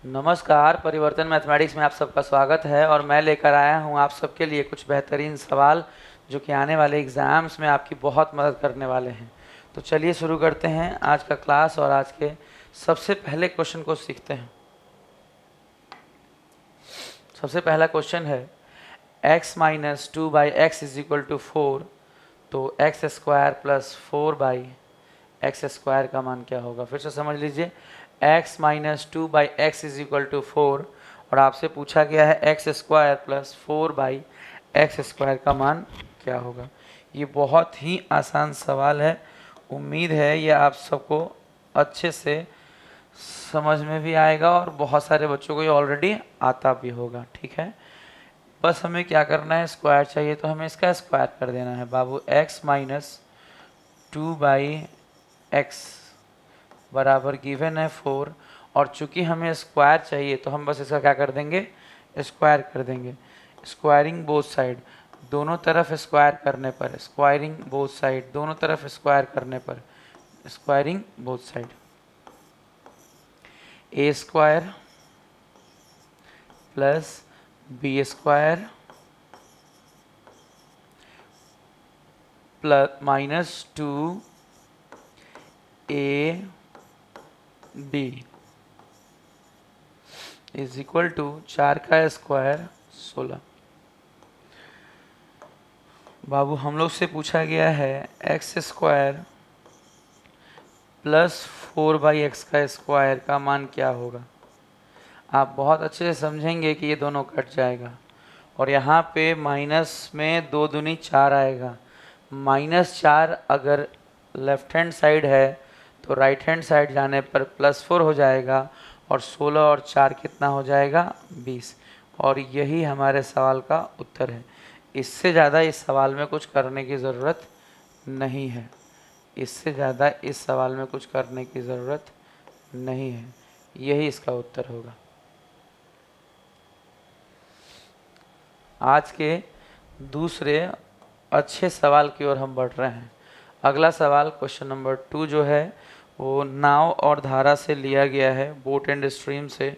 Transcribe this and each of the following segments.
नमस्कार, परिवर्तन मैथमेटिक्स में आप सबका स्वागत है और मैं लेकर आया हूं आप सबके लिए कुछ बेहतरीन सवाल जो कि आने वाले एग्ज़ाम्स में आपकी बहुत मदद करने वाले हैं। तो चलिए शुरू करते हैं आज का क्लास और आज के सबसे पहले क्वेश्चन को सीखते हैं। सबसे पहला क्वेश्चन है x minus 2/x is equal to 4, तो एक्स स्क्वायर प्लस 4/x² का मान क्या होगा। फिर से समझ लीजिए, x minus 2/x is equal to 4 और आपसे पूछा गया है एक्स स्क्वायर प्लस 4/x² का मान क्या होगा। ये बहुत ही आसान सवाल है। उम्मीद है ये आप सबको अच्छे से समझ में भी आएगा और बहुत सारे बच्चों को ये ऑलरेडी आता भी होगा। ठीक है, बस हमें क्या करना है, स्क्वायर चाहिए तो हमें इसका स्क्वायर कर देना है बाबू। x माइनस 2/x बराबर गिवन है 4 और चूंकि हमें स्क्वायर चाहिए तो हम बस इसका क्या कर देंगे, स्क्वायर कर देंगे। स्क्वायरिंग बोथ साइड, दोनों तरफ स्क्वायर करने पर, स्क्वायरिंग बोथ साइड, दोनों तरफ स्क्वायर करने पर, squaring both side, a square plus b square plus minus 2ab is equal to 4 का स्क्वायर 16। बाबू हम लोग से पूछा गया है एक्स स्क्वायर प्लस 4/x का स्क्वायर का मान क्या होगा। आप बहुत अच्छे से समझेंगे कि ये दोनों कट जाएगा और यहाँ पे माइनस में 2 दूनी 4 आएगा। -4 अगर लेफ्ट हैंड साइड है तो राइट हैंड साइड जाने पर +4 हो जाएगा और 16 और 4 कितना हो जाएगा, 20। और यही हमारे सवाल का उत्तर है। इससे ज़्यादा इस सवाल में कुछ करने की ज़रूरत नहीं है। इससे ज़्यादा इस सवाल में कुछ करने की ज़रूरत नहीं है। यही इसका उत्तर होगा। आज के दूसरे अच्छे सवाल की ओर हम बढ़ रहे हैं। अगला सवाल क्वेश्चन नंबर 2 जो है वो नाव और धारा से लिया गया है, बोट एंड स्ट्रीम से।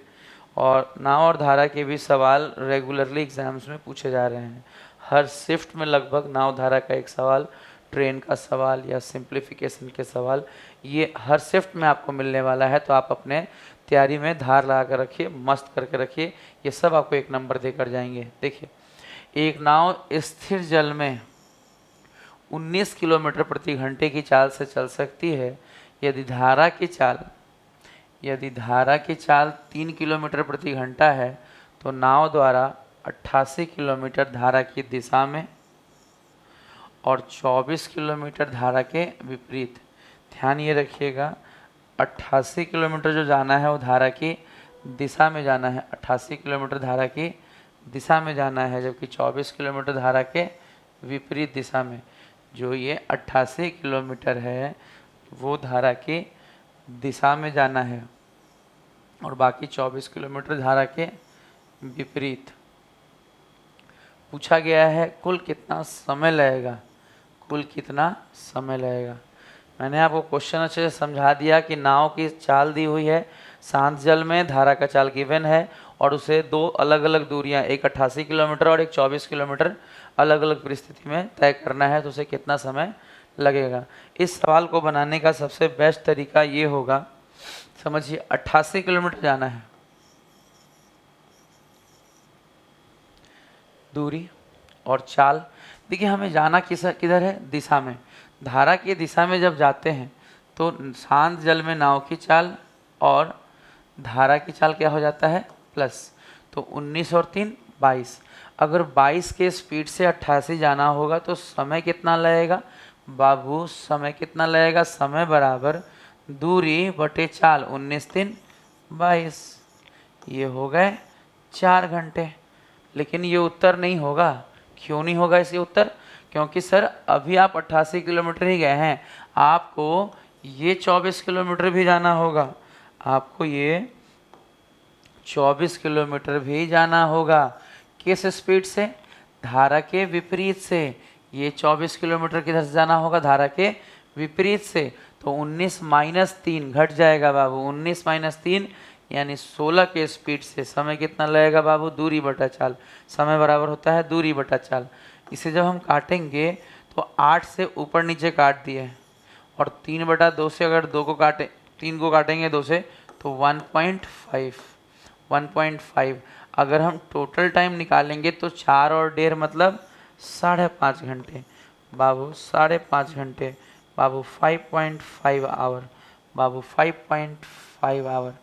और नाव और धारा के भी सवाल रेगुलरली एग्जाम्स में पूछे जा रहे हैं। हर शिफ्ट में लगभग नाव धारा का एक सवाल, ट्रेन का सवाल या सिंप्लीफिकेशन के सवाल, ये हर शिफ्ट में आपको मिलने वाला है। तो आप अपने तैयारी में धार लगा कर रखिए, मस्त करके रखिए, ये सब आपको 1 नंबर देकर जाएंगे। देखिए, एक नाव स्थिर जल में 19 किलोमीटर प्रति घंटे की चाल से चल सकती है यदि धारा की चाल 3 किलोमीटर प्रति घंटा है तो नाव द्वारा 88 किलोमीटर धारा की दिशा में और 24 किलोमीटर धारा के विपरीत। ध्यान ये रखिएगा, 88 किलोमीटर जो जाना है वो धारा की दिशा में जाना है, 88 किलोमीटर धारा की दिशा में जाना है, जबकि 24 किलोमीटर धारा के विपरीत दिशा में। जो ये 88 किलोमीटर है वो धारा की दिशा में जाना है और बाकी 24 किलोमीटर धारा के विपरीत। पूछा गया है कुल कितना समय लगेगा, कुल कितना समय लगेगा। मैंने आपको क्वेश्चन अच्छे से समझा दिया कि नाव की चाल दी हुई है, शांत जल में धारा का चाल गिवन है और उसे 2 अलग अलग दूरियां, एक 88 किलोमीटर और एक 24 किलोमीटर अलग अलग परिस्थिति में तय करना है, तो उसे कितना समय लगेगा। इस सवाल को बनाने का सबसे बेस्ट तरीका ये होगा, समझिए 88 किलोमीटर जाना है दूरी और चाल। देखिए हमें जाना किधर है, दिशा में। धारा की दिशा में जब जाते हैं तो शांत जल में नाव की चाल और धारा की चाल क्या हो जाता है, प्लस। तो 19 और 3 22। अगर 22 के स्पीड से 88 जाना होगा तो समय कितना लगेगा बाबू, समय कितना लगेगा, समय बराबर दूरी बटे चाल, 19 3 22। ये हो गए 4 घंटे। लेकिन ये उत्तर नहीं होगा। क्यों नहीं होगा इसके उत्तर, क्योंकि सर अभी आप 88 किलोमीटर ही गए हैं, आपको ये 24 किलोमीटर भी जाना होगा, आपको ये 24 किलोमीटर भी जाना होगा। किस स्पीड से, धारा के विपरीत से। ये 24 किलोमीटर किधर से जाना होगा, धारा के विपरीत से। तो 19 - 3 घट जाएगा बाबू, 19 - 3 यानी 16 के स्पीड से समय कितना लगेगा बाबू, दूरी बटा चाल। समय बराबर होता है दूरी बटा चाल। इसे जब हम काटेंगे तो 8 से ऊपर नीचे काट दिए, और 3/2 से अगर 2 को काटे, 3 को काटेंगे 2 से तो 1.5। अगर हम टोटल टाइम निकालेंगे तो 4 और 1.5 मतलब 5.5 घंटे बाबू, 5.5 घंटे बाबू, 5.5 आवर बाबू, 5.5 आवर।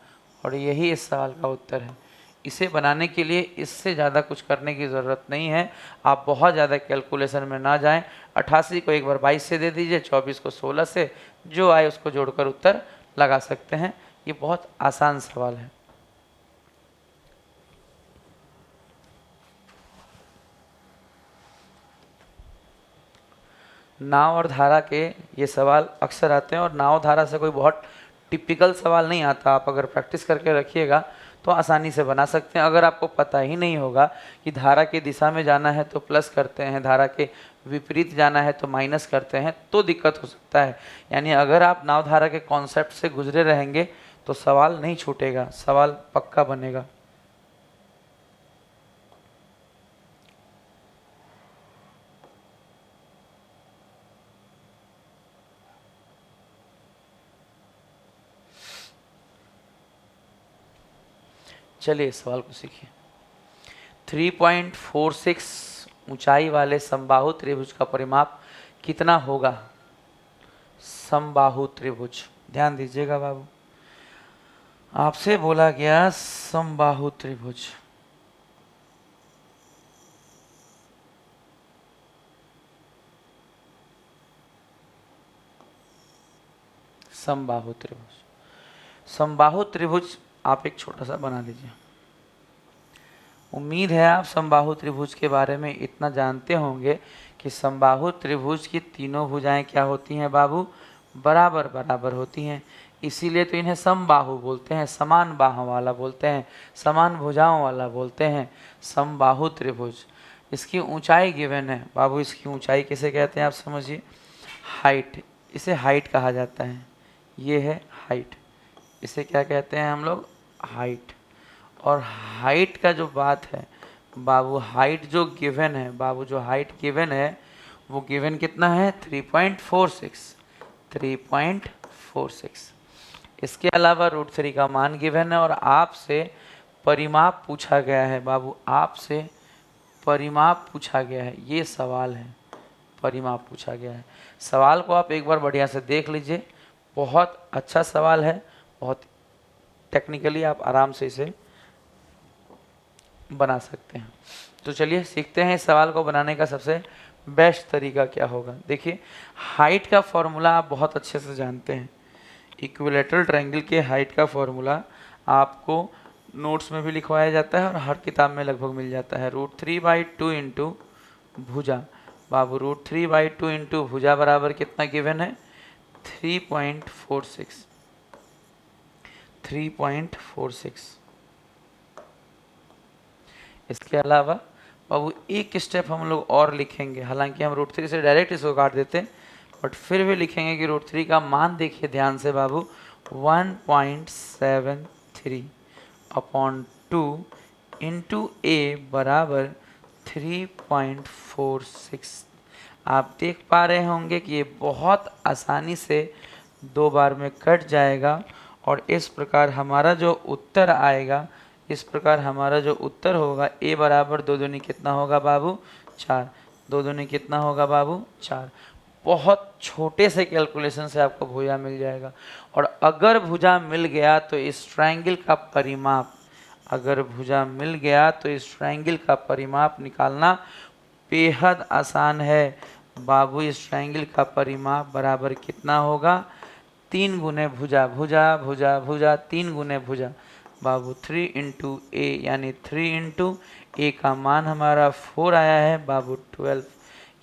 और यही इस सवाल का उत्तर है। इसे बनाने के लिए इससे ज़्यादा कुछ करने की ज़रूरत नहीं है। आप बहुत ज़्यादा कैलकुलेशन में ना जाएं। 88 को एक बार 22 से दे दीजिए, 24 को 16 से, जो आए उसको जोड़कर उत्तर लगा सकते हैं। ये बहुत आसान सवाल है। नाव और धारा के ये सवाल अक्सर आते हैं, और नाव धारा से कोई बहुत टिपिकल सवाल नहीं आता। आप अगर प्रैक्टिस करके रखिएगा तो आसानी से बना सकते हैं। अगर आपको पता ही नहीं होगा कि धारा की दिशा में जाना है तो प्लस करते हैं, धारा के विपरीत जाना है तो माइनस करते हैं, तो दिक्कत हो सकता है। यानी अगर आप नाव धारा के कॉन्सेप्ट से गुजरे रहेंगे तो सवाल नहीं छूटेगा, सवाल पक्का बनेगा। चलिए इस सवाल को सीखिए। 3.46 ऊंचाई वाले समबाहु त्रिभुज का परिमाप कितना होगा? समबाहु त्रिभुज, ध्यान दीजिएगा बाबू, आपसे बोला गया समबाहु त्रिभुज। समबाहु त्रिभुज, समबाहु त्रिभुज आप एक छोटा सा बना लीजिए। उम्मीद है आप समबाहु त्रिभुज के बारे में इतना जानते होंगे कि समबाहु त्रिभुज की तीनों भुजाएं क्या होती हैं बाबू, बराबर बराबर होती हैं। इसीलिए तो इन्हें समबाहु बोलते हैं, समान बाहों वाला बोलते हैं, समान भुजाओं वाला बोलते हैं, समबाहु त्रिभुज। इसकी ऊंचाई गिवन है बाबू, इसकी ऊंचाई किसे कहते हैं आप समझिए, हाइट। इसे हाइट कहा जाता है, ये है हाइट, इसे क्या कहते हैं हम लोग, हाइट। और हाइट का जो बात है बाबू, हाइट जो गिवन है बाबू, जो हाइट गिवन है वो गिवन कितना है, 3.46, 3.46। इसके अलावा √3 का मान गिवन है, और आपसे परिमाप पूछा गया है बाबू, आपसे परिमाप पूछा गया है। ये सवाल है, परिमाप पूछा गया है। सवाल को आप एक बार बढ़िया से देख लीजिए, बहुत अच्छा सवाल है, बहुत टेक्निकली आप आराम से इसे बना सकते हैं। तो चलिए सीखते हैं इस सवाल को बनाने का सबसे बेस्ट तरीका क्या होगा। देखिए, हाइट का फॉर्मूला आप बहुत अच्छे से जानते हैं। इक्विलेटरल ट्रायंगल के हाइट का फॉर्मूला आपको नोट्स में भी लिखवाया जाता है और हर किताब में लगभग मिल जाता है। √3/2 इंटू भुजा बाबू, √3/2 इंटू भुजा बराबर कितना गिवन है, 3.46, 3.46। इसके अलावा बाबू एक स्टेप हम लोग और लिखेंगे, हालांकि हम √3 से डायरेक्ट इसको काट देते हैं, बट फिर भी लिखेंगे कि √3 का मान देखिए ध्यान से बाबू, 1.73/2 इंटू a बराबर 3.46। आप देख पा रहे होंगे कि ये बहुत आसानी से 2 बार में कट जाएगा, और इस प्रकार हमारा जो उत्तर आएगा, इस प्रकार हमारा जो उत्तर होगा, a बराबर 2 दूनी कितना होगा बाबू, 4, 2 दूनी कितना होगा बाबू, 4। बहुत छोटे से कैलकुलेशन से आपको भुजा मिल जाएगा। और अगर भुजा मिल गया तो इस ट्रायंगल का परिमाप, अगर भुजा मिल गया तो इस ट्रायंगल का परिमाप निकालना बेहद आसान है बाबू। इस ट्रायंगल का परिमाप बराबर कितना होगा, 3 गुने भुजा, भुजा भुजा भुजा, 3 गुने भुजा बाबू, 3 इंटू ए, यानी 3 इंटू ए का मान हमारा 4 आया है बाबू, 12।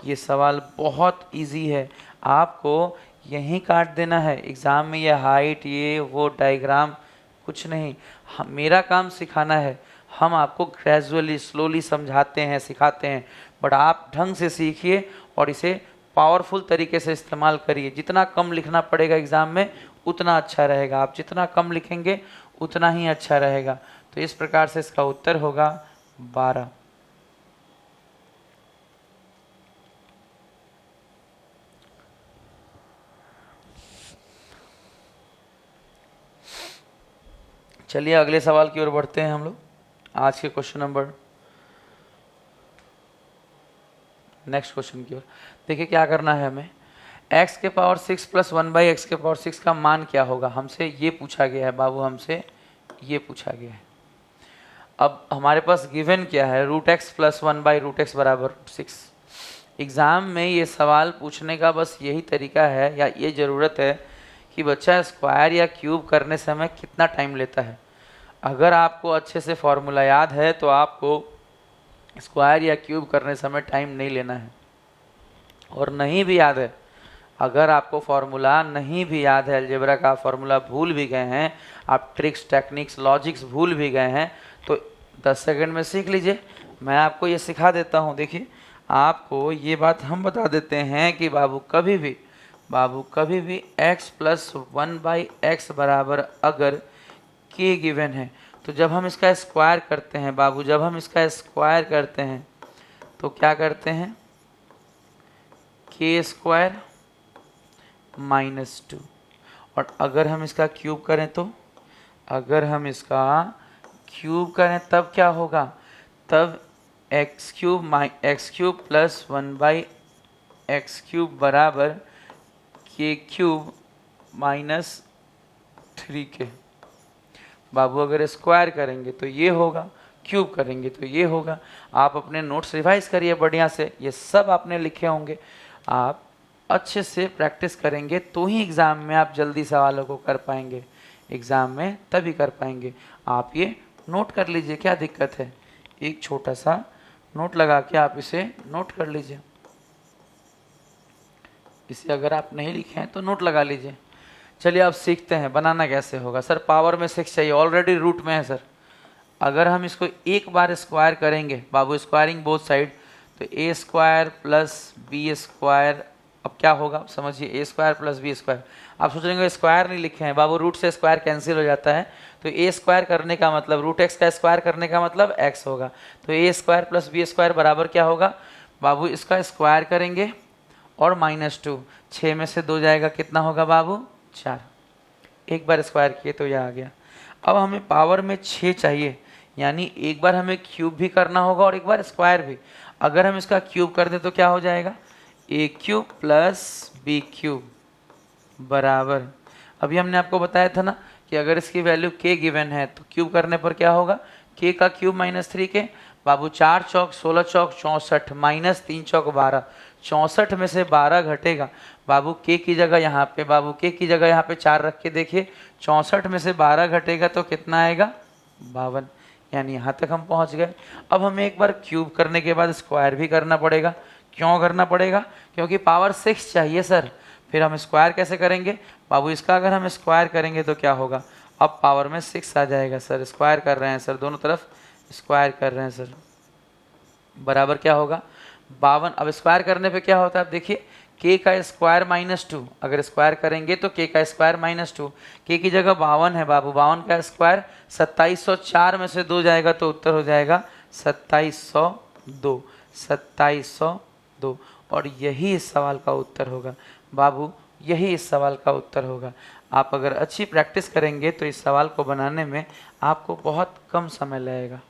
ये सवाल बहुत इजी है, आपको यहीं काट देना है। एग्ज़ाम में ये हाइट, ये वो डायग्राम कुछ नहीं, मेरा काम सिखाना है। हम आपको ग्रेजुअली स्लोली समझाते हैं, सिखाते हैं, बट आप ढंग से सीखिए और इसे पावरफुल तरीके से इस्तेमाल करिए। जितना कम लिखना पड़ेगा एग्ज़ाम में उतना अच्छा रहेगा। आप जितना कम लिखेंगे उतना ही अच्छा रहेगा। तो इस प्रकार से इसका उत्तर होगा 12। चलिए अगले सवाल की ओर बढ़ते हैं हम लोग। आज के क्वेश्चन नंबर नेक्स्ट क्वेश्चन की ओर। देखिए क्या करना है हमें, x के पावर 6 प्लस 1/x के पावर 6 का मान क्या होगा, हमसे ये पूछा गया है बाबू, हमसे ये पूछा गया है। अब हमारे पास गिवन क्या है, √x प्लस 1/√x बराबर √6। एग्ज़ाम में ये सवाल पूछने का बस यही तरीका है या ये ज़रूरत है कि बच्चा स्क्वायर या क्यूब करने समय कितना टाइम लेता है। अगर आपको अच्छे से फॉर्मूला याद है तो आपको स्क्वायर या क्यूब करने समय टाइम नहीं लेना है। और नहीं भी याद है, अगर आपको फॉर्मूला नहीं भी याद है, अलजेब्रा का फॉर्मूला भूल भी गए हैं, आप ट्रिक्स टेक्निक्स लॉजिक्स भूल भी गए हैं, तो 10 सेकंड में सीख लीजिए। मैं आपको ये सिखा देता हूँ। देखिए आपको ये बात हम बता देते हैं कि बाबू कभी भी x प्लस 1/x बराबर अगर k गिवन है, तो जब हम इसका स्क्वायर करते हैं बाबू, जब हम इसका स्क्वायर करते हैं तो क्या करते हैं, k स्क्वायर -2। और अगर हम इसका क्यूब करें तो, अगर हम इसका क्यूब करें तब क्या होगा, तब x क्यूब प्लस 1/x³ बराबर k³ -3k। बाबू अगर स्क्वायर करेंगे तो ये होगा, क्यूब करेंगे तो ये होगा। आप अपने नोट्स रिवाइज करिए बढ़िया से, ये सब आपने लिखे होंगे। आप अच्छे से प्रैक्टिस करेंगे तो ही एग्ज़ाम में आप जल्दी सवालों को कर पाएंगे, एग्ज़ाम में तभी कर पाएंगे। आप ये नोट कर लीजिए, क्या दिक्कत है, एक छोटा सा नोट लगा के आप इसे नोट कर लीजिए। इसे अगर आप नहीं लिखे हैं तो नोट लगा लीजिए। चलिए अब सीखते हैं बनाना कैसे होगा। सर पावर में 6 चाहिए, ऑलरेडी रूट में है सर। अगर हम इसको एक बार स्क्वायर करेंगे बाबू, स्क्वायरिंग बोथ साइड, तो a² प्लस b², अब क्या होगा समझिए, a² प्लस b²। आप सोच रहे हैं स्क्वायर नहीं लिखे हैं बाबू, रूट से स्क्वायर कैंसिल हो जाता है, तो a² करने का मतलब √x का स्क्वायर करने का मतलब x होगा। तो a² प्लस b² बराबर क्या होगा बाबू, इसका स्क्वायर करेंगे और -2, 6 में से 2 जाएगा, कितना होगा बाबू 4। एक बार स्क्वायर किए तो यह आ गया। अब हमें पावर में 6 चाहिए, यानी एक बार हमें क्यूब भी करना होगा और एक बार स्क्वायर भी। अगर हम इसका क्यूब कर दें तो क्या हो जाएगा, a³ प्लस b³ बराबर, अभी हमने आपको बताया था ना कि अगर इसकी वैल्यू k गिवन है तो क्यूब करने पर क्या होगा, k का क्यूब -3k। बाबू 4 चौक 16 चौक 64, -3 चौक 12, 64 में से 12 घटेगा बाबू, k की जगह यहाँ पे, बाबू k की जगह यहाँ पे 4 रख के देखिए, 64 में से 12 घटेगा तो कितना आएगा 52, यानी यहाँ तक हम पहुँच गए। अब हमें एक बार क्यूब करने के बाद स्क्वायर भी करना पड़ेगा। क्यों करना पड़ेगा, क्योंकि पावर 6 चाहिए सर। फिर हम स्क्वायर कैसे करेंगे बाबू, इसका अगर हम स्क्वायर करेंगे तो क्या होगा, अब पावर में 6 आ जाएगा सर। स्क्वायर कर रहे हैं सर, दोनों तरफ स्क्वायर कर रहे हैं सर, बराबर क्या होगा 52। अब स्क्वायर करने पे क्या होता है, आप देखिए k का स्क्वायर -2, अगर स्क्वायर करेंगे तो k का स्क्वायर -2, k की जगह 52 है बाबू, 52 का स्क्वायर 2704 में से 2 जाएगा तो उत्तर हो जाएगा 2702, 2702। और यही इस सवाल का उत्तर होगा बाबू, यही इस सवाल का उत्तर होगा। आप अगर अच्छी प्रैक्टिस करेंगे तो इस सवाल को बनाने में आपको बहुत कम समय लगेगा।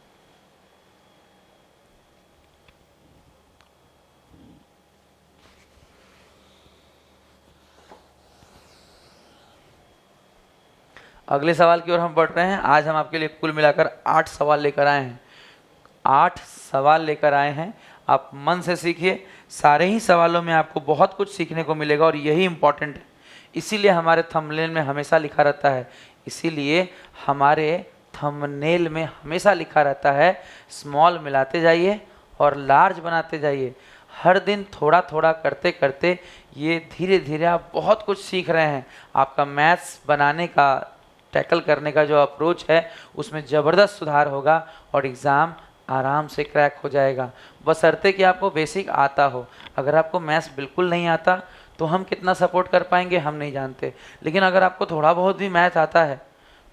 अगले सवाल की ओर हम बढ़ रहे हैं। आज हम आपके लिए कुल मिलाकर 8 सवाल लेकर आए हैं, 8 सवाल लेकर आए हैं। आप मन से सीखिए, सारे ही सवालों में आपको बहुत कुछ सीखने को मिलेगा और यही इम्पॉर्टेंट है। इसीलिए हमारे थंबनेल में हमेशा लिखा रहता है, इसीलिए हमारे थंबनेल में हमेशा लिखा रहता है स्मॉल मिलाते जाइए और लार्ज बनाते जाइए। हर दिन थोड़ा थोड़ा करते करते ये धीरे धीरे आप बहुत कुछ सीख रहे हैं। आपका मैथ्स बनाने का, टैकल करने का जो अप्रोच है उसमें ज़बरदस्त सुधार होगा और एग्ज़ाम आराम से क्रैक हो जाएगा, बशर्ते कि आपको बेसिक आता हो। अगर आपको मैथ्स बिल्कुल नहीं आता तो हम कितना सपोर्ट कर पाएंगे हम नहीं जानते, लेकिन अगर आपको थोड़ा बहुत भी मैथ आता है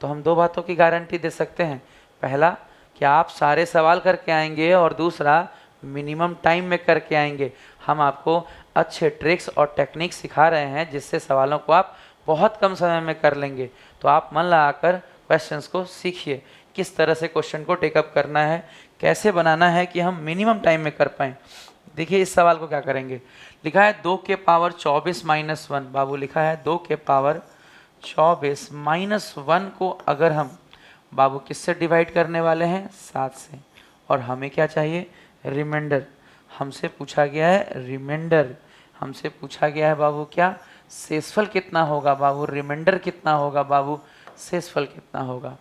तो हम दो बातों की गारंटी दे सकते हैं। पहला कि आप सारे सवाल करके आएंगे, और दूसरा मिनिमम टाइम में करके आएंगे। हम आपको अच्छे ट्रिक्स और टेक्निक सिखा रहे हैं जिससे सवालों को आप बहुत कम समय में कर लेंगे। तो आप मन लगाकर क्वेश्चंस को सीखिए, किस तरह से क्वेश्चन को टेकअप करना है, कैसे बनाना है कि हम मिनिमम टाइम में कर पाएँ। देखिए इस सवाल को क्या करेंगे, लिखा है 2 के पावर 24 माइनस 1। बाबू लिखा है 2 के पावर 24 माइनस 1 को अगर हम बाबू किससे डिवाइड करने वाले हैं, 7 से। और हमें क्या चाहिए, रिमाइंडर। हमसे पूछा गया है रिमाइंडर, हमसे पूछा गया है बाबू क्या, शेषफल कितना होगा बाबू, रिमाइंडर कितना होगा बाबू, शेषफल कितना होगा।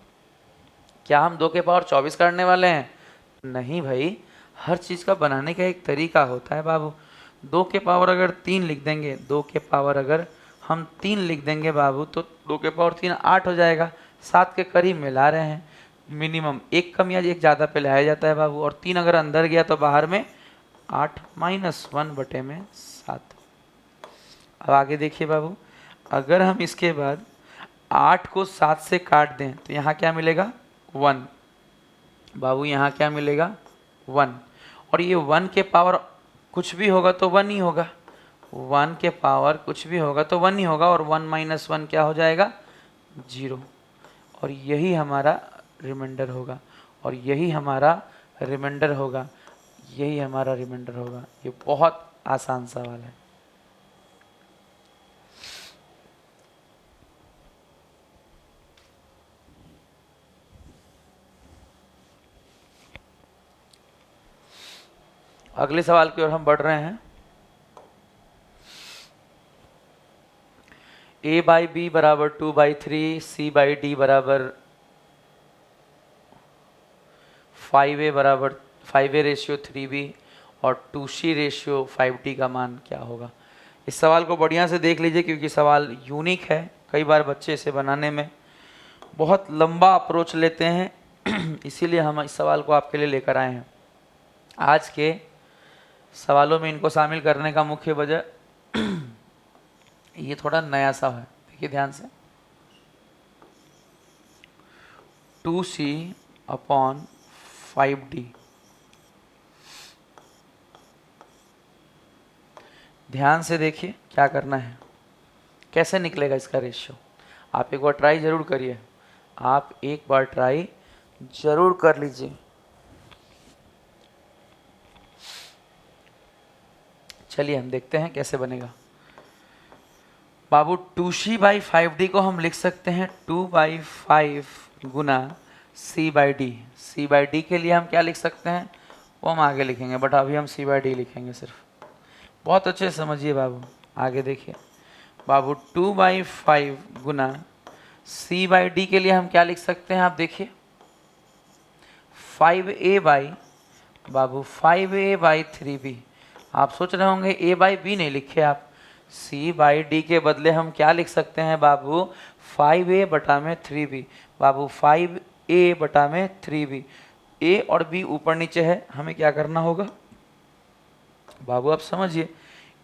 क्या हम 2 के पावर 24 करने वाले हैं? नहीं भाई, हर चीज़ का बनाने का एक तरीका होता है बाबू। 2 के पावर अगर 3 लिख देंगे, 2 के पावर अगर हम 3 लिख देंगे बाबू, तो 2 के पावर 3 8 हो जाएगा। 7 के करीब मिला रहे हैं, मिनिमम एक कम या एक ज़्यादा पे लाया जाता है बाबू। और 3 अगर अंदर गया तो बाहर में 8 माइनस 1 बटे में 7। अब आगे देखिए बाबू, अगर हम इसके बाद 8 को 7 से काट दें तो यहाँ क्या मिलेगा, 1। बाबू यहाँ क्या मिलेगा, 1। और ये 1 के पावर कुछ भी होगा तो 1 ही होगा, 1 के पावर कुछ भी होगा तो 1 ही होगा। और 1 माइनस 1 क्या हो जाएगा, 0। और यही हमारा रिमाइंडर होगा, और यही हमारा रिमाइंडर होगा, यही हमारा रिमाइंडर होगा। ये बहुत आसान सवाल है। अगले सवाल की ओर हम बढ़ रहे हैं। a बाई बी बराबर 2/3, c बाई डी बराबर 5a बराबर 5a रेशियो 3b और 2c रेशियो 5d का मान क्या होगा। इस सवाल को बढ़िया से देख लीजिए क्योंकि सवाल यूनिक है। कई बार बच्चे इसे बनाने में बहुत लंबा अप्रोच लेते हैं इसीलिए हम इस सवाल को आपके लिए लेकर आए हैं। आज के सवालों में इनको शामिल करने का मुख्य वजह ये थोड़ा नया सा है। देखिए ध्यान से, 2c अपॉन 5d। ध्यान से देखिए क्या करना है, कैसे निकलेगा इसका रेशियो। आप एक बार ट्राई जरूर करिए, आप एक बार ट्राई जरूर कर लीजिए। चलिए हम देखते हैं कैसे बनेगा। बाबू 2c बाई 5d को हम लिख सकते हैं 2/5 गुना c by D. c by D के लिए हम क्या लिख सकते हैं वो हम आगे लिखेंगे, बट अभी हम c बाई डी लिखेंगे सिर्फ। बहुत अच्छे से समझिए बाबू, आगे देखिए बाबू 2/5 गुना c बाई डी के लिए हम क्या लिख सकते हैं, आप देखिए 5a by Babu 5a by 3b। आप सोच रहे होंगे a बाई बी नहीं लिखे आप, c बाई डी के बदले हम क्या लिख सकते हैं बाबू 5a बटा में 3b। बाबू 5a बटा में 3b, a और b ऊपर नीचे है, हमें क्या करना होगा बाबू आप समझिए।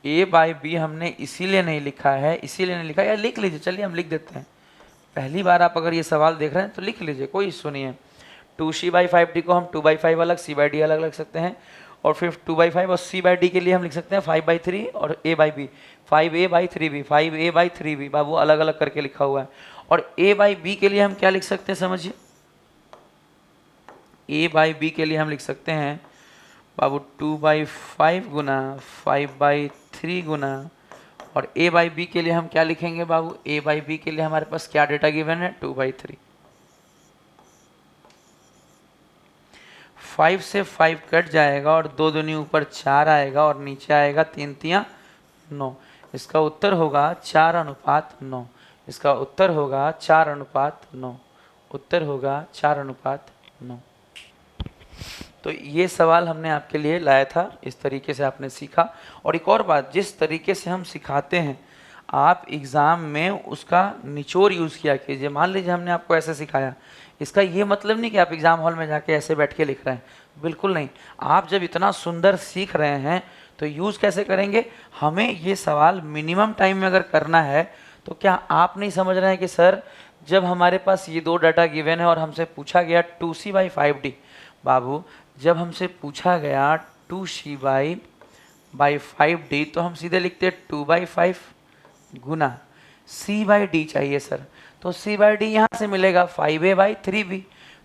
a बाई बी हमने इसीलिए नहीं लिखा है, इसीलिए नहीं लिखा, या लिख लीजिए, चलिए हम लिख देते हैं। पहली बार आप अगर ये सवाल देख रहे हैं तो लिख लीजिए, कोई इशू नहीं है। 2c बाई 5d को हम 2/5 अलग, c बाई डी अलग लिख सकते हैं। और फिर 2/5 और c बाई डी के लिए हम लिख सकते हैं 5/3 और a by b, 5a by 3b, 5a by 3b बाबू अलग अलग करके लिखा हुआ है। और a बाई बी के लिए हम क्या लिख सकते हैं समझिए, a बाई बी के लिए हम लिख सकते हैं बाबू 2/5 गुना 5/3 गुना, और a बाई बी के लिए हम क्या लिखेंगे बाबू, a बाई बी के लिए हमारे पास क्या डेटा गिवन है 2/3। 5 से 5 कट जाएगा और 2 दूनी ऊपर 4 आएगा और नीचे आएगा 3 तियां 9। इसका उत्तर होगा 4:9। इसका उत्तर होगा 4:9। उत्तर होगा 4:9। तो ये सवाल हमने आपके लिए लाया था, इस तरीके से आपने सीखा। और एक और बात, जिस तरीके से हम सिखाते हैं आप एग्ज़ाम में उसका निचोड़ यूज़ किया कीजिए। मान लीजिए हमने आपको ऐसे सिखाया, इसका ये मतलब नहीं कि आप एग्ज़ाम हॉल में जाके ऐसे बैठ के लिख रहे हैं, बिल्कुल नहीं। आप जब इतना सुंदर सीख रहे हैं तो यूज़ कैसे करेंगे, हमें ये सवाल मिनिमम टाइम में अगर करना है तो क्या आप नहीं समझ रहे हैं कि सर जब हमारे पास ये दो डाटा गिवन है और हमसे पूछा गया 2c/5d, बाबू जब हमसे पूछा गया 2c/5d तो हम सीधे लिखते हैं 2/5 गुना c/d चाहिए सर, तो c/d यहाँ से मिलेगा 5a/3b,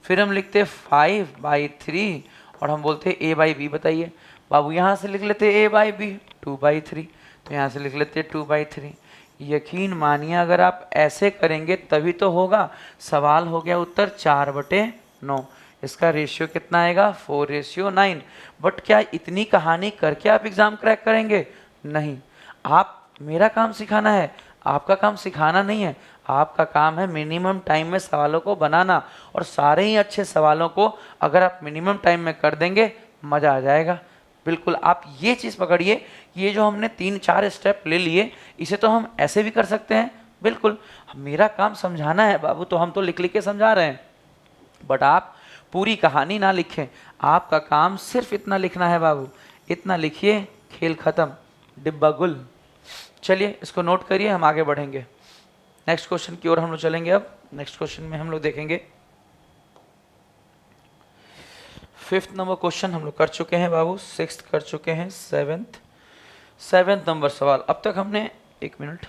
फिर हम लिखते 5/3 और हम बोलते a/b बताइए। बाबू यहाँ से लिख लेते a/b 2/3, तो यहाँ से लिख लेते 2/3। यकीन मानिए अगर आप ऐसे करेंगे तभी तो होगा। सवाल हो गया उत्तर 4/9, इसका रेशियो कितना आएगा 4:9। बट क्या इतनी कहानी करके आप एग्जाम क्रैक करेंगे? नहीं। आप, मेरा काम सिखाना है, आपका काम सिखाना नहीं है। आपका काम है मिनिमम टाइम में सवालों को बनाना, और सारे ही अच्छे सवालों को अगर आप मिनिमम टाइम में कर देंगे मज़ा आ जाएगा। बिल्कुल आप ये चीज़ पकड़िए, ये जो हमने 3-4 स्टेप ले लिए इसे तो हम ऐसे भी कर सकते हैं। बिल्कुल मेरा काम समझाना है बाबू, तो हम तो लिख लिख के समझा रहे हैं, बट आप पूरी कहानी ना लिखें। आपका काम सिर्फ इतना लिखना है बाबू, इतना लिखिए, खेल खत्म, डिब्बा गुल। चलिए इसको नोट करिए, हम आगे बढ़ेंगे। नेक्स्ट क्वेश्चन की ओर हम लोग चलेंगे। अब नेक्स्ट क्वेश्चन में हम लोग देखेंगे 5th नंबर क्वेश्चन हम लोग कर चुके हैं बाबू, 6th कर चुके हैं, 7th नंबर सवाल। अब तक हमने, एक मिनट,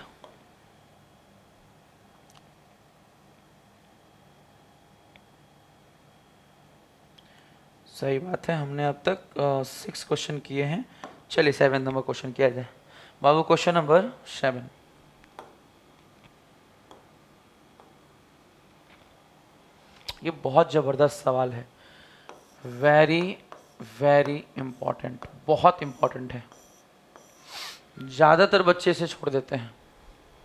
सही बात है, हमने अब तक 6 क्वेश्चन किए हैं। चलिए 7th नंबर क्वेश्चन किया जाए बाबू। क्वेश्चन नंबर 7, ये बहुत ज़बरदस्त सवाल है, वेरी वेरी इम्पॉर्टेंट, बहुत इम्पॉर्टेंट है। ज़्यादातर बच्चे इसे छोड़ देते हैं,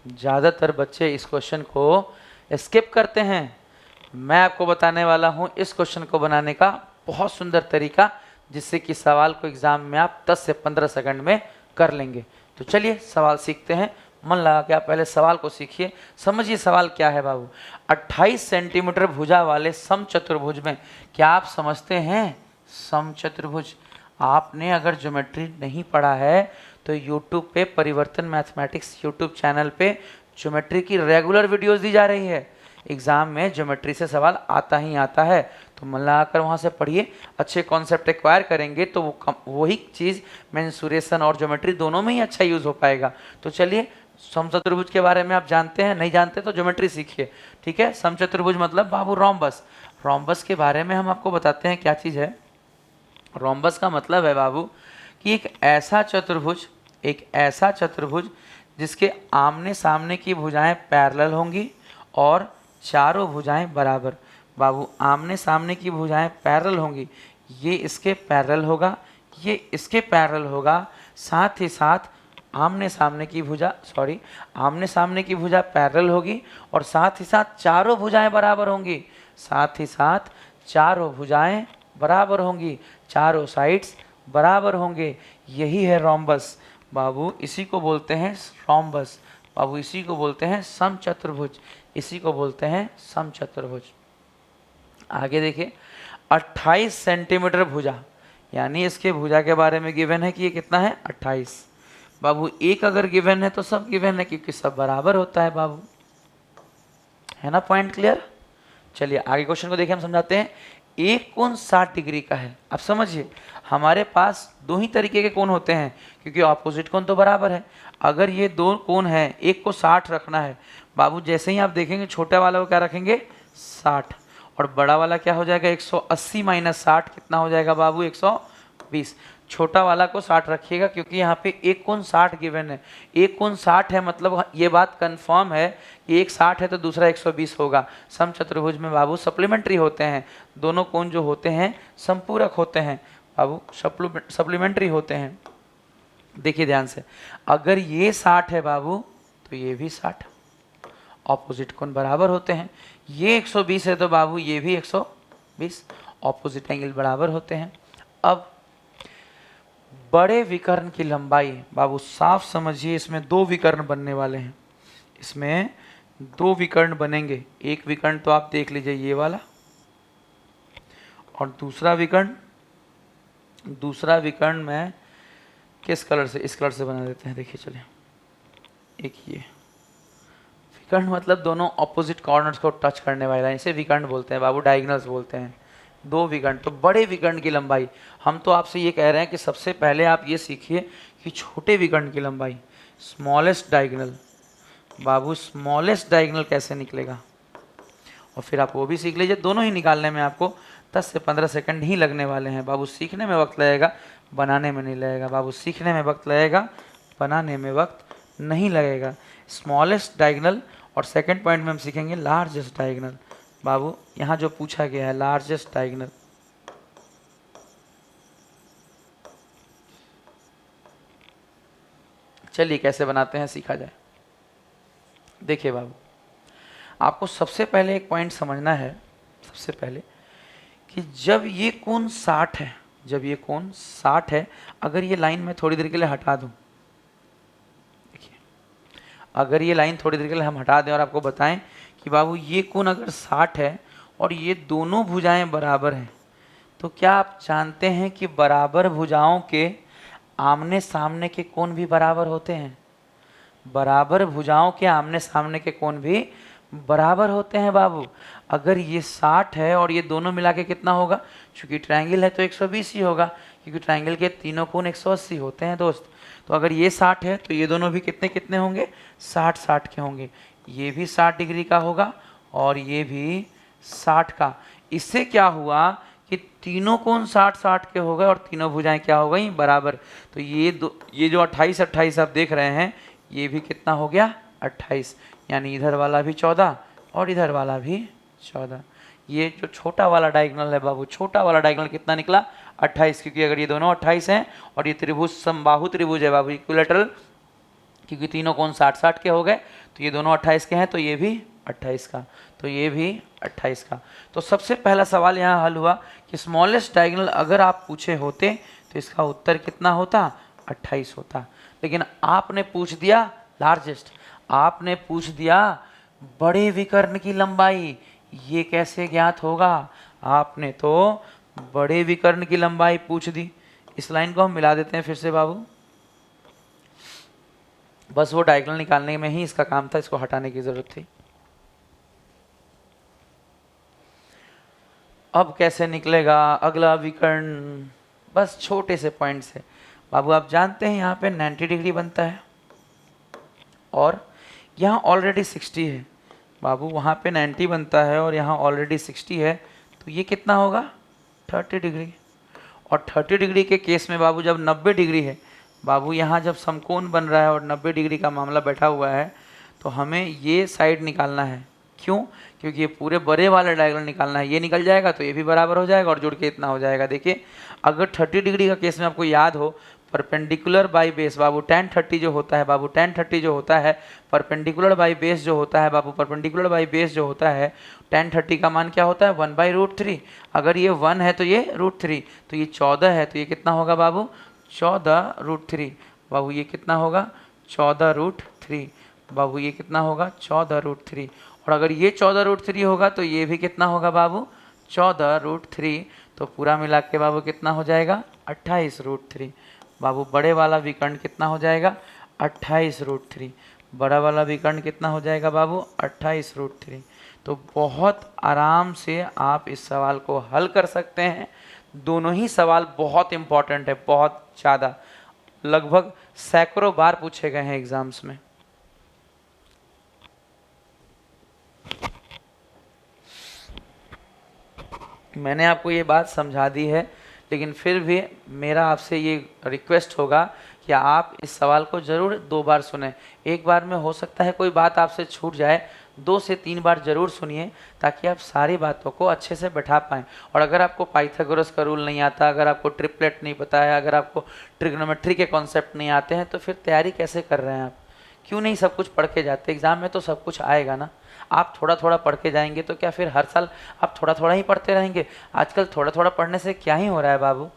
ज़्यादातर बच्चे इस क्वेश्चन को स्किप करते हैं। मैं आपको बताने वाला हूँ इस क्वेश्चन को बनाने का बहुत सुंदर तरीका, जिससे कि सवाल को एग्जाम में आप 10 से 15 सेकंड में कर लेंगे। तो चलिए सवाल सीखते हैं। मन लगा के आप पहले सवाल को सीखिए, समझिए सवाल क्या है बाबू। 28 सेंटीमीटर भुजा वाले समचतुर्भुज में, क्या आप समझते हैं समचतुर्भुज? आपने अगर ज्योमेट्री नहीं पढ़ा है तो यूट्यूब पे परिवर्तन मैथमेटिक्स यूट्यूब चैनल पे ज्योमेट्री की रेगुलर वीडियोस दी जा रही है। एग्जाम में ज्योमेट्री से सवाल आता ही आता है, तो मन लगाकर वहाँ से पढ़िए। अच्छे कॉन्सेप्ट एक्वायर करेंगे तो वही चीज़ मेंसुरेशन और ज्योमेट्री दोनों में ही अच्छा यूज़ हो पाएगा। तो चलिए, समचतुर्भुज के बारे में आप जानते हैं, नहीं जानते तो ज्योमेट्री सीखिए, ठीक है। समचतुर्भुज मतलब बाबू रोम्बस। रोम्बस के बारे में हम आपको बताते हैं क्या चीज़ है। रोम्बस का मतलब है बाबू कि एक ऐसा चतुर्भुज जिसके आमने सामने की भुजाएं पैरेलल होंगी और चारों भुजाएं बराबर। बाबू आमने सामने की भुजाएं पैरेलल होंगी, ये इसके पैरेलल होगा, ये इसके पैरेलल होगा, साथ ही साथ आमने सामने की भुजा पैरेलल होगी और साथ ही साथ चारों भुजाएं बराबर होंगी, साथ ही साथ चारों भुजाएं बराबर होंगी, चारों साइड्स बराबर होंगे। यही है रोम्बस बाबू, इसी को बोलते हैं रोम्बस बाबू, इसी को बोलते हैं समचतुर्भुज, इसी को बोलते हैं समचतुर्भुज। आगे देखिए, 28 सेंटीमीटर भुजा, यानी इसके भुजा के बारे में गिवन है कि ये कितना है 28। बाबू एक अगर गिवन है तो सब गिवन है, क्योंकि सब बराबर होता है बाबू, है ना। Point clear. चलिए आगे क्वेश्चन को देखिए, हम समझाते हैं। एक कोण 60 डिग्री का है। अब समझिए, हमारे पास दो ही तरीके के कोण होते हैं, क्योंकि ऑपोजिट कोण तो बराबर है। अगर ये दो कोण है, एक को 60 रखना है बाबू, जैसे ही आप देखेंगे छोटा वाला को क्या रखेंगे 60, और बड़ा वाला क्या हो जाएगा 180 माइनस 60 कितना हो जाएगा बाबू 120। छोटा वाला को 60 रखिएगा, क्योंकि यहाँ पे एक कोण 60 गिवन है, एक कोण 60 है, मतलब ये बात कंफर्म है कि एक 60 है तो दूसरा 120 होगा। समचतुर्भुज में बाबू सप्लीमेंट्री होते हैं, दोनों कोण जो होते हैं संपूरक होते हैं बाबू, सप्लीमेंट्री होते हैं। देखिए ध्यान से, अगर ये 60 है बाबू तो ये भी 60, ऑपोजिट कोण बराबर होते हैं। ये 120 है तो बाबू ये भी 120, ऑपोजिट एंगल बराबर होते हैं। अब बड़े विकर्ण की लंबाई बाबू साफ समझिए, इसमें दो विकर्ण बनने वाले हैं, इसमें दो विकर्ण बनेंगे। एक विकर्ण तो आप देख लीजिए ये वाला, और दूसरा विकर्ण में किस कलर से, इस कलर से बना देते हैं। देखिए चलिए, एक ये विकर्ण मतलब दोनों ऑपोजिट कॉर्नर्स को टच करने वाली लाइन, इसे विकर्ण बोलते हैं बाबू, डायगोनल्स बोलते हैं। दो विकर्ण, तो बड़े विकर्ण की लंबाई, हम तो आपसे ये कह रहे हैं कि सबसे पहले आप ये सीखिए कि छोटे विकर्ण की लंबाई, स्मॉलेस्ट डायगोनल। बाबू स्मॉलेस्ट डायगोनल कैसे निकलेगा, और फिर आप वो भी सीख लीजिए। दोनों ही निकालने में आपको 10 से 15 सेकंड ही लगने वाले हैं बाबू। सीखने में वक्त लगेगा, बनाने में नहीं लगेगा बाबू। सीखने में वक्त लगेगा, बनाने में वक्त नहीं लगेगा। स्मॉलेस्ट डायगोनल, और सेकंड पॉइंट में हम सीखेंगे लार्जेस्ट डायगोनल। बाबू यहाँ जो पूछा गया है लार्जेस्ट डायगोनल, चलिए कैसे बनाते हैं सीखा जाए। देखिए बाबू, आपको सबसे पहले एक पॉइंट समझना है, सबसे पहले कि जब ये कोण 60 है, जब ये कोण 60 है, अगर ये लाइन मैं थोड़ी देर के लिए हटा दूं, देखिए अगर ये लाइन थोड़ी देर के लिए हम हटा दें और आपको बताएं कि बाबू ये कोण अगर 60 है और ये दोनों भुजाएं बराबर हैं, तो क्या आप जानते हैं कि बराबर भुजाओं के आमने सामने के कोण भी बराबर होते हैं? बराबर भुजाओं के आमने सामने के कोण भी बराबर होते हैं बाबू। अगर ये 60 है और ये दोनों मिला के कितना होगा, चूंकि ट्रायंगल है तो 120 ही होगा, क्योंकि ट्रायंगल के तीनों कोण 180 होते हैं दोस्त। तो अगर ये 60 है तो ये दोनों भी कितने कितने होंगे, 60-60 के होंगे। ये भी 60 डिग्री का होगा और ये भी 60 का। इससे क्या हुआ कि तीनों कोण 60-60 के हो गए और तीनों भुजाएं क्या हो गई, बराबर। तो ये जो 28-28 आप देख रहे हैं, ये भी कितना हो गया, 28, यानी इधर वाला भी 14 और इधर वाला भी 14। ये जो छोटा वाला डायगोनल है बाबू, छोटा वाला डायगोनल कितना निकला, 28, क्योंकि अगर ये दोनों 28 हैं और ये त्रिभुज समबाहु त्रिभुज है बाबू, इक्विलैटरल, क्योंकि तीनों कोण 60-60 के हो गए, तो ये दोनों 28 के हैं, तो ये भी 28 का, तो ये भी 28 का। तो सबसे पहला सवाल यहाँ हल हुआ कि स्मॉलेस्ट डायगोनल अगर आप पूछे होते तो इसका उत्तर कितना होता, 28 होता। लेकिन आपने पूछ दिया लार्जेस्ट, आपने पूछ दिया बड़े विकर्ण की लंबाई, ये कैसे ज्ञात होगा? आपने तो बड़े विकर्ण की लंबाई पूछ दी। इस लाइन को हम मिला देते हैं फिर से बाबू, बस वो डायगोनल निकालने में ही इसका काम था, इसको हटाने की जरूरत थी। अब कैसे निकलेगा अगला विकर्ण, बस छोटे से पॉइंट से बाबू। आप जानते हैं यहाँ पे 90 डिग्री बनता है और यहाँ ऑलरेडी 60 है बाबू, वहाँ पे 90 बनता है और यहाँ ऑलरेडी 60 है, तो ये कितना होगा, 30 डिग्री। और 30 डिग्री के केस में बाबू जब 90 डिग्री है बाबू, यहाँ जब समकोण बन रहा है और 90 डिग्री का मामला बैठा हुआ है, तो हमें ये साइड निकालना है। क्यों? क्योंकि ये पूरे बड़े वाला डायगोनल निकालना है। ये निकल जाएगा तो ये भी बराबर हो जाएगा और जुड़ के इतना हो जाएगा। देखिए अगर 30 डिग्री का केस में आपको याद हो, perpendicular by base Babu tan 30 जो होता है बाबू, tan 30 जो होता है, परपेंडिकुलर बाई बेस जो होता है बाबू, परपेंडिकुलर बाई बेस जो होता है, tan 30 का मान क्या होता है, 1/√3। अगर ये 1 है तो ये √3, तो ये 14 है तो ये कितना होगा बाबू, 14√3 बाबू। ये कितना होगा, 14√3 बाबू। ये कितना होगा, 14√3। और अगर ये 14√3 होगा तो ये भी कितना होगा बाबू, 14√3। तो पूरा मिला के बाबू कितना हो जाएगा, 28√3 बाबू। बड़े वाला विकर्ण कितना हो जाएगा, 28√3। बड़ा वाला विकर्ण कितना हो जाएगा बाबू, 28√3। तो बहुत आराम से आप इस सवाल को हल कर सकते हैं। दोनों ही सवाल बहुत इंपॉर्टेंट है, बहुत ज़्यादा, लगभग सैकड़ों बार पूछे गए हैं एग्जाम्स में। मैंने आपको ये बात समझा दी है, लेकिन फिर भी मेरा आपसे ये रिक्वेस्ट होगा कि आप इस सवाल को ज़रूर 2 बार सुनें। एक बार में हो सकता है कोई बात आपसे छूट जाए, 2 से 3 बार ज़रूर सुनिए, ताकि आप सारी बातों को अच्छे से बैठा पाएँ। और अगर आपको पाइथागोरस का रूल नहीं आता, अगर आपको ट्रिपलेट नहीं पता है, अगर आपको ट्रिग्नोमेट्री के कॉन्सेप्ट नहीं आते हैं, तो फिर तैयारी कैसे कर रहे हैं आप? क्यों नहीं सब कुछ पढ़ के जाते? एग्ज़ाम में तो सब कुछ आएगा ना। आप थोड़ा थोड़ा पढ़ के जाएंगे तो क्या फिर हर साल आप थोड़ा थोड़ा ही पढ़ते रहेंगे? आजकल थोड़ा थोड़ा पढ़ने से क्या ही हो रहा है बाबू,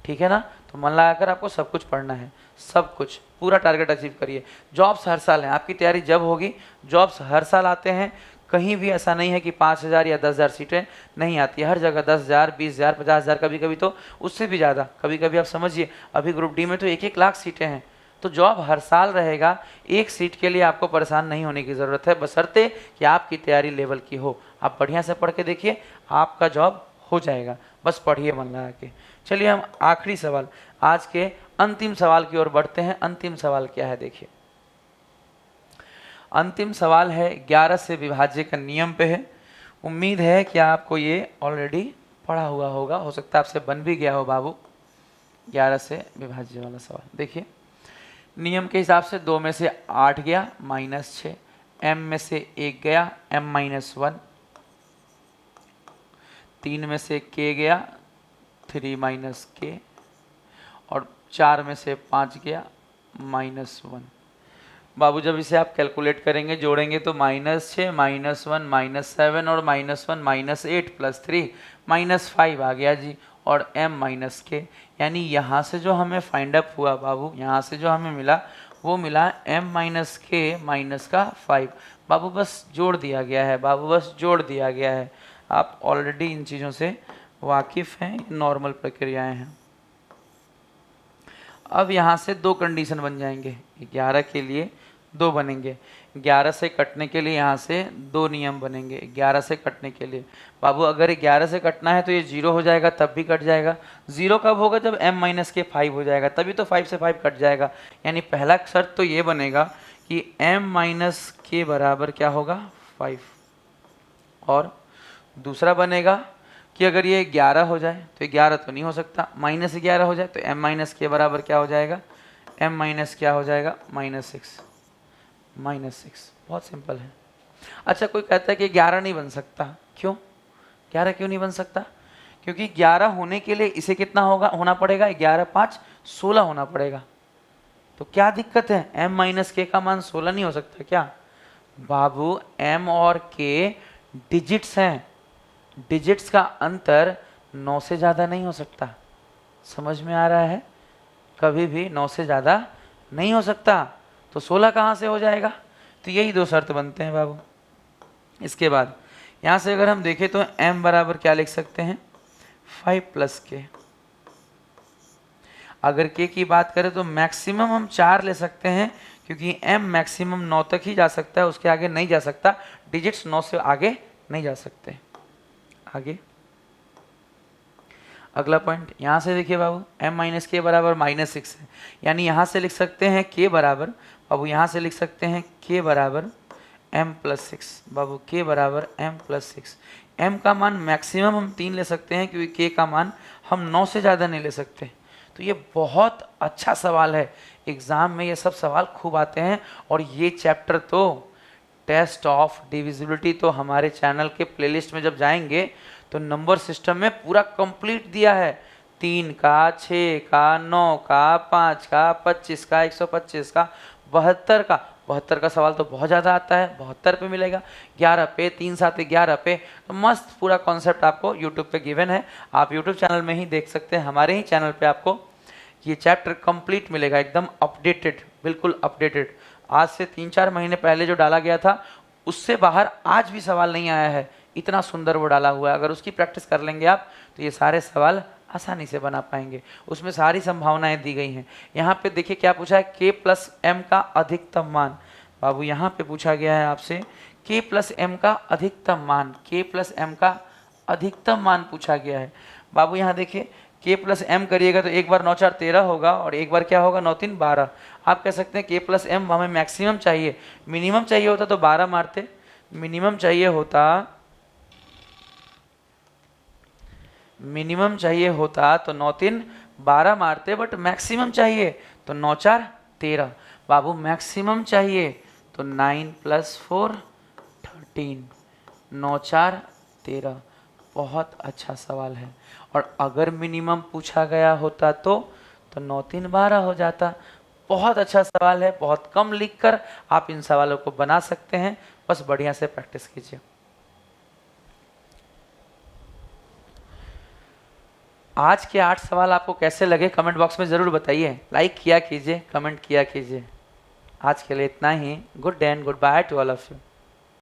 ठीक है ना? तो मन लगाकर आपको सब कुछ पढ़ना है, सब कुछ, पूरा टारगेट अचीव करिए। जॉब्स हर साल हैं, आपकी तैयारी जब होगी, जॉब्स हर साल आते हैं। कहीं भी ऐसा नहीं है कि 5,000 या 10,000 सीटें नहीं आती है, हर जगह 10,000, 20,000, 50,000, कभी कभी तो उससे भी ज़्यादा। कभी कभी आप समझिए अभी ग्रुप डी में तो 1-1 लाख सीटें हैं। तो जॉब हर साल रहेगा, एक सीट के लिए आपको परेशान नहीं होने की ज़रूरत है, बशर्ते कि आपकी तैयारी लेवल की हो। आप बढ़िया से पढ़ के देखिए, आपका जॉब हो जाएगा, बस पढ़िए मन लगा के। चलिए हम आखिरी सवाल, आज के अंतिम सवाल की ओर बढ़ते हैं। अंतिम सवाल क्या है देखिए, अंतिम सवाल है 11 से विभाज्य का नियम पे है। उम्मीद है कि आपको ये ऑलरेडी पढ़ा हुआ होगा, हो सकता है आपसे बन भी गया हो बाबू। 11 से विभाज्य वाला सवाल देखिए, नियम के हिसाब से 2 में से 8 गया -6, m में से 1 गया m-1, 3 में से k गया 3 - k, और 4 में से 5 गया -1। बाबू जब इसे आप कैलकुलेट करेंगे, जोड़ेंगे तो -6 -1 -7 और -1 -8 +3 -5 आ गया जी, और m - k, यानी यहाँ से जो हमें फाइंड अप हुआ बाबू, यहाँ से जो हमें मिला वो मिला m - k -5। बाबू बस जोड़ दिया गया है, बाबू बस जोड़ दिया गया है। आप ऑलरेडी इन चीज़ों से वाकिफ़ हैं, नॉर्मल प्रक्रियाएं हैं। अब यहाँ से 2 कंडीशन बन जाएंगे, 11 के लिए 2 बनेंगे, 11 से कटने के लिए यहाँ से 2 नियम बनेंगे। 11 से कटने के लिए बाबू अगर 11 से कटना है तो ये 0 हो जाएगा, तब भी कट जाएगा। 0 कब होगा, जब m - k 5 हो जाएगा, तभी तो 5 से 5 कट जाएगा। यानी पहला शर्त तो ये बनेगा कि m - k बराबर क्या होगा 5, और दूसरा बनेगा कि अगर ये 11 हो जाए तो 11 तो नहीं हो सकता, -11 हो जाए तो m - k बराबर क्या हो जाएगा, m- क्या हो जाएगा -6। बहुत सिंपल है। अच्छा कोई कहता है कि 11 नहीं बन सकता, क्यों 11 क्यों नहीं बन सकता? क्योंकि 11 होने के लिए इसे कितना होना पड़ेगा, 11 5 16 होना पड़ेगा। तो क्या दिक्कत है, m - k का मान 16 नहीं हो सकता क्या? बाबू m और k डिजिट्स हैं, डिजिट्स का अंतर 9 से ज़्यादा नहीं हो सकता। समझ में आ रहा है, कभी भी 9 से ज़्यादा नहीं हो सकता, तो 16 कहाँ से हो जाएगा? तो यही 2 शर्त बनते हैं बाबू। इसके बाद यहाँ से अगर हम देखें तो m बराबर क्या लिख सकते हैं, 5 + k। अगर k की बात करें तो मैक्सिमम हम 4 ले सकते हैं, क्योंकि m मैक्सिमम 9 तक ही जा सकता है, उसके आगे नहीं जा सकता। डिजिट्स 9 से आगे नहीं जा सकते। आगे अगला पॉइंट यहाँ से देखिए बाबू, m - k बराबर -6 है, यानी यहाँ से लिख सकते हैं k बराबर, बाबू यहाँ से लिख सकते हैं k बराबर m + 6। बाबू k बराबर m + 6। m का मान मैक्सिमम हम 3 ले सकते हैं, क्योंकि k का मान हम 9 से ज़्यादा नहीं ले सकते। तो ये बहुत अच्छा सवाल है, एग्ज़ाम में ये सब सवाल खूब आते हैं। और ये चैप्टर तो टेस्ट ऑफ डिविजिबिलिटी तो हमारे चैनल के प्लेलिस्ट में जब जाएंगे तो नंबर सिस्टम में पूरा कंप्लीट दिया है, 3 का, 6 का, 9 का, 5 का, 25 का, 125 का, 72 का। 72 का सवाल तो बहुत ज़्यादा आता है, 72 पे मिलेगा, 11 पे, 3 7 11 पे। तो मस्त पूरा कॉन्सेप्ट आपको यूट्यूब पे गिवन है, आप यूट्यूब चैनल में ही देख सकते हैं। हमारे ही चैनल पे आपको ये चैप्टर कंप्लीट मिलेगा, एकदम अपडेटेड, बिल्कुल अपडेटेड। आज से 3-4 महीने पहले जो डाला गया था उससे बाहर आज भी सवाल नहीं आया है, इतना सुंदर वो डाला हुआ है। अगर उसकी प्रैक्टिस कर लेंगे आप तो ये सारे सवाल आसानी से बना पाएंगे, उसमें सारी संभावनाएं दी गई हैं। यहाँ पे देखिए क्या पूछा है, k + m का अधिकतम मान। बाबू यहाँ पे पूछा गया है आपसे k + m का अधिकतम मान, k + m का अधिकतम मान पूछा गया है। बाबू यहाँ देखिए k + m करिएगा तो एक बार 9 4 13 होगा, और एक बार क्या होगा 9 3 12। आप कह सकते हैं k + m हमें मैक्सिमम चाहिए, मिनिमम चाहिए होता तो 12 मारते, मिनिमम चाहिए होता तो 9 3 12 मारते, बट मैक्सिमम चाहिए तो 9 4 13। बाबू मैक्सिमम चाहिए तो 9 + 4 13, 9 4 13। बहुत अच्छा सवाल है। और अगर मिनिमम पूछा गया होता तो 9 3 12 हो जाता। बहुत अच्छा सवाल है, बहुत कम लिखकर आप इन सवालों को बना सकते हैं, बस बढ़िया से प्रैक्टिस कीजिए। आज के 8 सवाल आपको कैसे लगे कमेंट बॉक्स में ज़रूर बताइए, लाइक किया कीजिए, कमेंट किया कीजिए। आज के लिए इतना ही। Good day and goodbye to all of you.